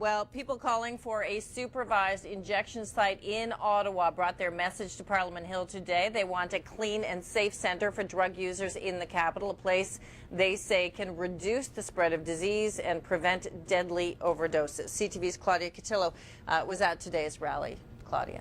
Well, people calling for a supervised injection site in Ottawa brought their message to Parliament Hill today. They want a clean and safe centre for drug users in the capital, a place they say can reduce the spread of disease and prevent deadly overdoses. CTV's Claudia Cotillo was at today's rally. Claudia.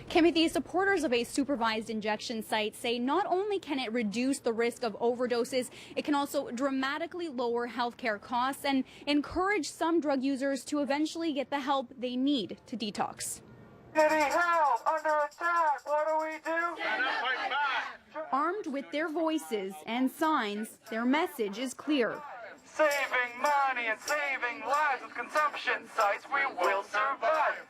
Kimmy, the supporters of a supervised injection site say not only can it reduce the risk of overdoses, it can also dramatically lower healthcare costs and encourage some drug users to eventually get the help they need to detox. City help! Under attack! What do we do? Stand up, fight back! Armed with their voices and signs, their message is clear. Saving money and saving lives with consumption sites, we will survive.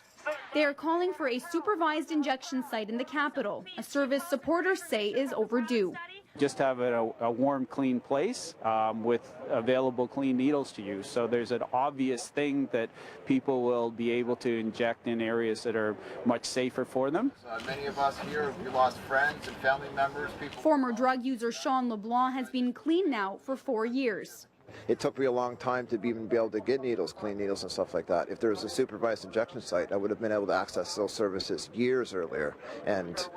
They are calling for a supervised injection site in the capital, a service supporters say is overdue. Just have a warm, clean place with available clean needles to use. So there's an obvious thing that people will be able to inject in areas that are much safer for them. Many of us here, we lost friends and family members. Former drug user Sean LeBlanc has been clean now for 4 years. It took me a long time to even be able to get needles, clean needles and stuff like that. If there was a supervised injection site, I would have been able to access those services years earlier and,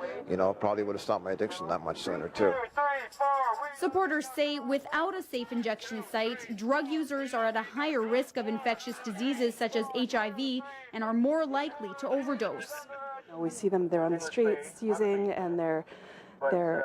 probably would have stopped my addiction that much sooner too. Supporters say without a safe injection site, drug users are at a higher risk of infectious diseases such as HIV and are more likely to overdose. We see them there on the streets using, and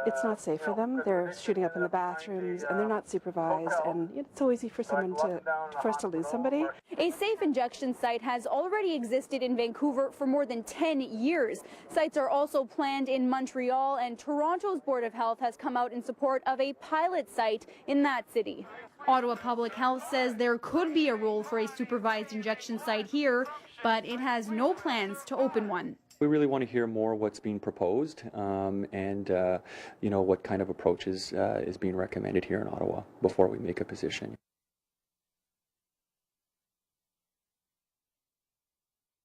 it's not safe for them. They're shooting up in the bathrooms and they're not supervised, and it's so easy for us to lose somebody. A safe injection site has already existed in Vancouver for more than 10 years. Sites are also planned in Montreal, and Toronto's Board of Health has come out in support of a pilot site in that city. Ottawa Public Health says there could be a role for a supervised injection site here, but it has no plans to open one. We really want to hear more what's being proposed and what kind of approach is being recommended here in Ottawa before we make a position.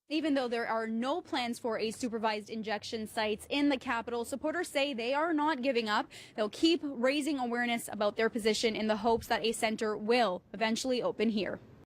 Even though there are no plans for a supervised injection sites in the capital, supporters say they are not giving up. They'll keep raising awareness about their position in the hopes that a centre will eventually open here.